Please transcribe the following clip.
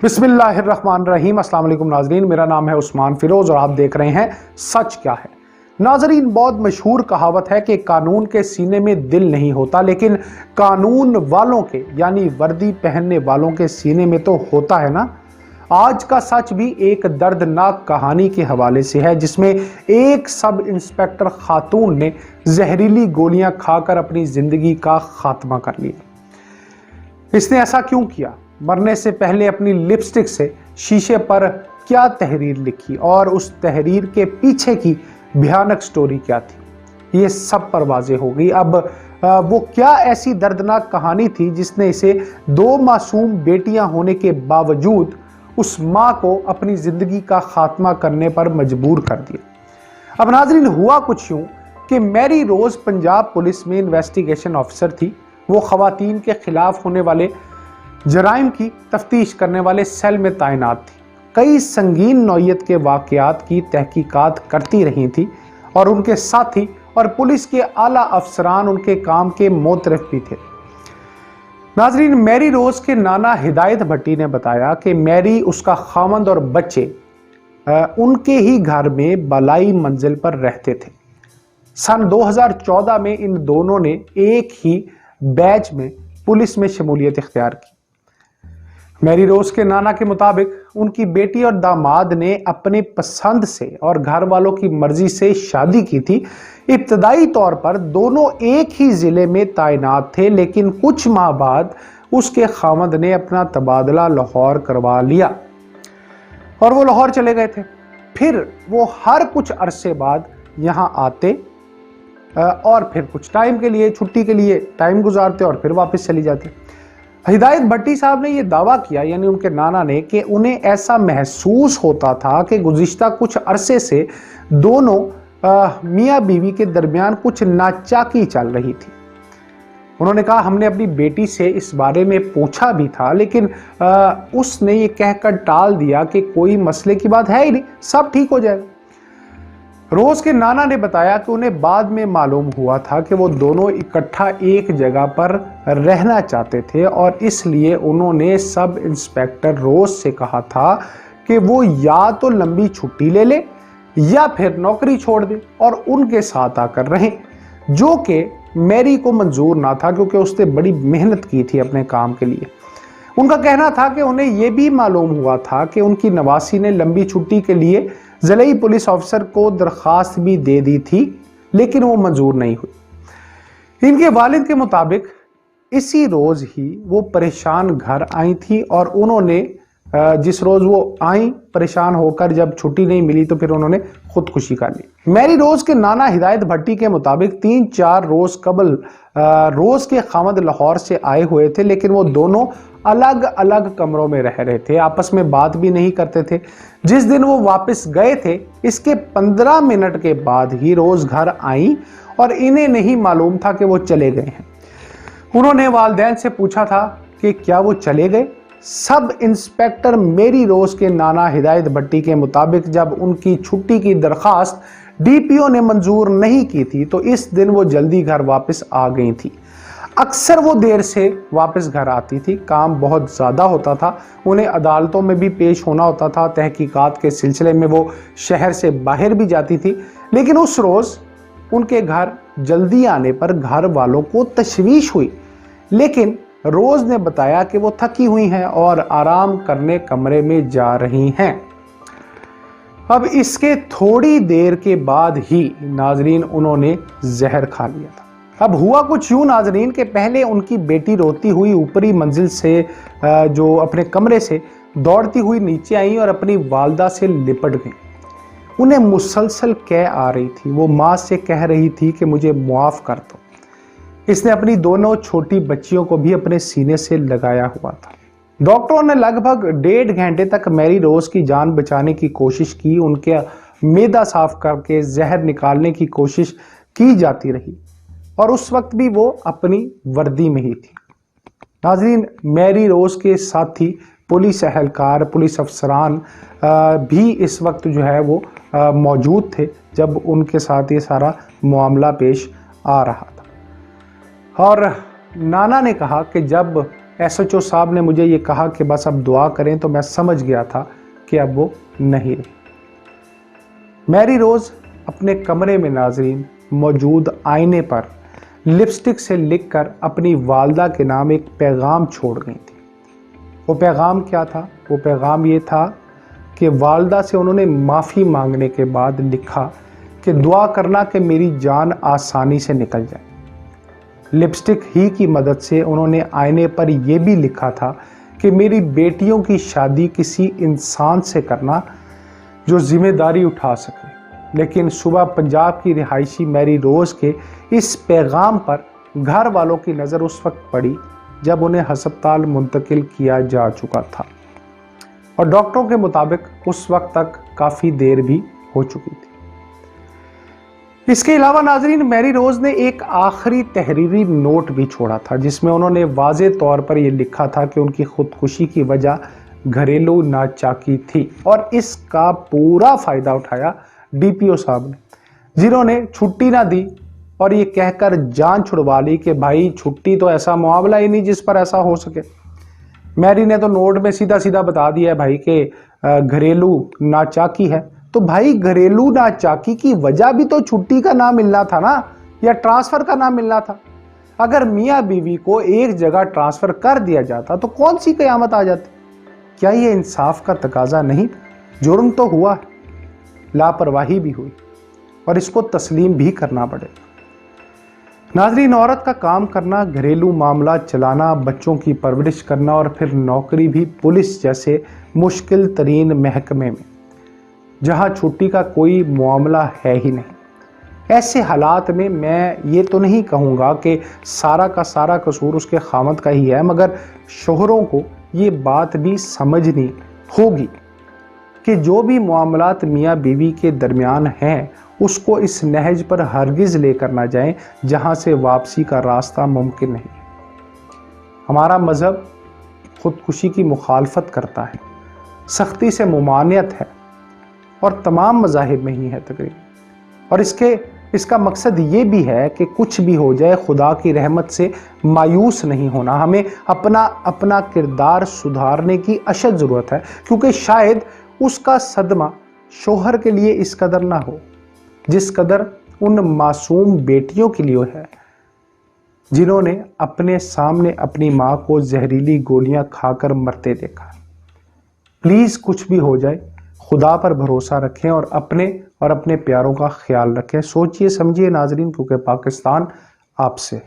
बिस्मिल्लाहिर्रहमानिर्रहीम। अस्सलाम वालेकुम नाजरीन, मेरा नाम है उस्मान फिरोज और आप देख रहे हैं सच क्या है। नाजरीन, बहुत मशहूर कहावत है कि कानून के सीने में दिल नहीं होता, लेकिन कानून वालों के यानी वर्दी पहनने वालों के सीने में तो होता है ना। आज का सच भी एक दर्दनाक कहानी के हवाले से है, जिसमें एक सब इंस्पेक्टर खातून ने जहरीली गोलियां खाकर अपनी जिंदगी का खात्मा कर लिया। इसने ऐसा क्यों किया? मरने से पहले अपनी लिपस्टिक से शीशे पर क्या तहरीर लिखी और उस तहरीर के पीछे की भयानक स्टोरी क्या थी, ये सब पर वाज़ेह हो गई। अब वो क्या ऐसी दर्दनाक कहानी थी जिसने इसे दो मासूम बेटियां होने के बावजूद उस मां को अपनी जिंदगी का खात्मा करने पर मजबूर कर दिया। अब नाजरीन, हुआ कुछ यूं कि मैरी रोज पंजाब पुलिस में इन्वेस्टिगेशन ऑफिसर थी। वो खवातीन के खिलाफ होने वाले जराइम की तफ्तीश करने वाले सेल में तैनात थी। कई संगीन नौयत के वाकयात की तहकीकात करती रही थी और उनके साथी और पुलिस के आला अफसरान उनके काम के मोतरफ भी थे। नाजरीन, मैरी रोज के नाना हिदायत भट्टी ने बताया कि मैरी, उसका खामंद और बच्चे उनके ही घर में बलाई मंजिल पर रहते थे। सन 2014 में इन दोनों ने एक ही बैच में पुलिस में शमूलियत इख्तियार की। मैरी रोज के नाना के मुताबिक उनकी बेटी और दामाद ने अपने पसंद से और घर वालों की मर्जी से शादी की थी। इब्तदाई तौर पर दोनों एक ही जिले में तैनात थे, लेकिन कुछ माह बाद उसके खामद ने अपना तबादला लाहौर करवा लिया और वो लाहौर चले गए थे। फिर वो हर कुछ अरसे बाद यहाँ आते और फिर कुछ टाइम के लिए, छुट्टी के लिए टाइम गुजारते और फिर वापस चली जाती। हिदायत भट्टी साहब ने यह दावा किया, यानी उनके नाना ने, कि उन्हें ऐसा महसूस होता था कि गुज़िश्ता कुछ अरसे से दोनों मियाँ बीवी के दरमियान कुछ नाचाकी चल रही थी। उन्होंने कहा, हमने अपनी बेटी से इस बारे में पूछा भी था, लेकिन उसने ये कहकर टाल दिया कि कोई मसले की बात है ही नहीं, सब ठीक हो जाएगा। रोज के नाना ने बताया कि उन्हें बाद में मालूम हुआ था कि वो दोनों इकट्ठा एक जगह पर रहना चाहते थे और इसलिए उन्होंने सब इंस्पेक्टर रोज से कहा था कि वो या तो लंबी छुट्टी ले ले या फिर नौकरी छोड़ दे और उनके साथ आकर रहें, जो कि मैरी को मंजूर ना था, क्योंकि उसने बड़ी मेहनत की थी अपने काम के लिए। उनका कहना था कि उन्हें यह भी मालूम हुआ था कि उनकी नवासी ने लंबी छुट्टी के लिए ज़िले पुलिस ऑफिसर को दरखास्त भी दे दी थी, लेकिन वो मंजूर नहीं हुई। इनके वालिद के मुताबिक इसी रोज ही वो परेशान घर आई थी और उन्होंने जिस रोज वो आई परेशान होकर, जब छुट्टी नहीं मिली तो फिर उन्होंने खुदकुशी कर ली। मैरी रोज के नाना हिदायत भट्टी के मुताबिक 3-4 रोज कबल रोज के खामद लाहौर से आए हुए थे, लेकिन वो दोनों अलग अलग कमरों में रह रहे थे, आपस में बात भी नहीं करते थे। जिस दिन वो वापस गए थे, इसके 15 मिनट के बाद ही रोज घर आई और इन्हें नहीं मालूम था कि वो चले गए हैं। उन्होंने वालिदैन से पूछा था कि क्या वो चले गए। सब इंस्पेक्टर मैरी रोज के नाना हिदायत भट्टी के मुताबिक जब उनकी छुट्टी की दरखास्त डीपीओ ने मंजूर नहीं की थी तो इस दिन वो जल्दी घर वापस आ गई थी। अक्सर वो देर से वापस घर आती थी, काम बहुत ज़्यादा होता था, उन्हें अदालतों में भी पेश होना होता था, तहकीकात के सिलसिले में वो शहर से बाहर भी जाती थी। लेकिन उस रोज़ उनके घर जल्दी आने पर घर वालों को तशवीश हुई, लेकिन रोज ने बताया कि वो थकी हुई हैं और आराम करने कमरे में जा रही हैं। अब इसके थोड़ी देर के बाद ही नाजरीन उन्होंने जहर खा लिया था। अब हुआ कुछ यूं नाजरीन कि पहले उनकी बेटी रोती हुई ऊपरी मंजिल से जो अपने कमरे से दौड़ती हुई नीचे आई और अपनी वालदा से लिपट गई। उन्हें मुसलसल कह आ रही थी, वो माँ से कह रही थी कि मुझे मुआफ़ कर दो। इसने अपनी दोनों छोटी बच्चियों को भी अपने सीने से लगाया हुआ था। डॉक्टरों ने लगभग 1.5 घंटे तक मैरी रोज की जान बचाने की कोशिश की, उनके मैदा साफ करके जहर निकालने की कोशिश की जाती रही और उस वक्त भी वो अपनी वर्दी में ही थी। नाज़रीन, मैरी रोज के साथी पुलिस एहलकार, पुलिस अफसरान भी इस वक्त जो है वो मौजूद थे जब उनके साथ ये सारा मामला पेश आ रहा था। और नाना ने कहा कि जब SHO साहब ने मुझे ये कहा कि बस अब दुआ करें, तो मैं समझ गया था कि अब वो नहीं रही। मैरी रोज अपने कमरे में नाजरीन मौजूद आईने पर लिपस्टिक से लिखकर अपनी वालदा के नाम एक पैगाम छोड़ गई थी। वो पैगाम क्या था? वो पैगाम ये था कि वालदा से उन्होंने माफ़ी मांगने के बाद लिखा कि दुआ करना कि मेरी जान आसानी से निकल जाए। लिपस्टिक ही की मदद से उन्होंने आईने पर यह भी लिखा था कि मेरी बेटियों की शादी किसी इंसान से करना जो जिम्मेदारी उठा सके। लेकिन सुबह पंजाब की रिहायशी मैरी रोज के इस पैगाम पर घर वालों की नज़र उस वक्त पड़ी जब उन्हें हस्पताल मुंतकिल किया जा चुका था और डॉक्टरों के मुताबिक उस वक्त तक काफ़ी देर भी हो चुकी थी। इसके अलावा नाजरीन मैरी रोज ने एक आखिरी तहरीरी नोट भी छोड़ा था जिसमें उन्होंने वाज़े तौर पर यह लिखा था कि उनकी खुदकुशी की वजह घरेलू नाचाकी थी और इसका पूरा फ़ायदा उठाया DPO साहब ने, जिन्होंने छुट्टी ना दी और ये कहकर जान छुड़वा ली कि भाई छुट्टी तो ऐसा मामला ही नहीं जिस पर ऐसा हो सके। मैरी ने तो नोट में सीधा सीधा बता दिया है भाई कि घरेलू नाचाकी है। तो भाई घरेलू नाचाकी की वजह भी तो छुट्टी का ना मिलना था ना, या ट्रांसफर का ना मिलना था। अगर मियाँ बीवी को एक जगह ट्रांसफर कर दिया जाता तो कौन सी कयामत आ जाती? क्या ये इंसाफ का तकाजा नहीं? जुर्म तो हुआ है, लापरवाही भी हुई और इसको तस्लीम भी करना पड़ेगा। नाज़रीन, औरत का काम करना, घरेलू मामला चलाना, बच्चों की परवरिश करना और फिर नौकरी भी पुलिस जैसे मुश्किल तरीन महकमे में जहां छुट्टी का कोई मामला है ही नहीं। ऐसे हालात में मैं ये तो नहीं कहूँगा कि सारा का सारा कसूर उसके खामद का ही है, मगर शोहरों को ये बात भी समझनी होगी कि जो भी मामलात मियाँ बीवी के दरमियान हैं उसको इस नहज पर हरगिज़ लेकर ना जाएं जहां से वापसी का रास्ता मुमकिन नहीं है। हमारा मज़हब खुदकुशी की मुखालफत करता है, सख्ती से मुमानियत है और तमाम मज़ाहिब में ही है तकरीबन। और इसका मकसद ये भी है कि कुछ भी हो जाए खुदा की रहमत से मायूस नहीं होना। हमें अपना किरदार सुधारने की अशद ज़रूरत है, क्योंकि शायद उसका सदमा शोहर के लिए इस कदर ना हो जिस कदर उन मासूम बेटियों के लिए है जिन्होंने अपने सामने अपनी माँ को जहरीली गोलियां खाकर मरते देखा। प्लीज़ कुछ भी हो जाए खुदा पर भरोसा रखें और अपने प्यारों का ख्याल रखें। सोचिए समझिए नाजरीन, क्योंकि पाकिस्तान आपसे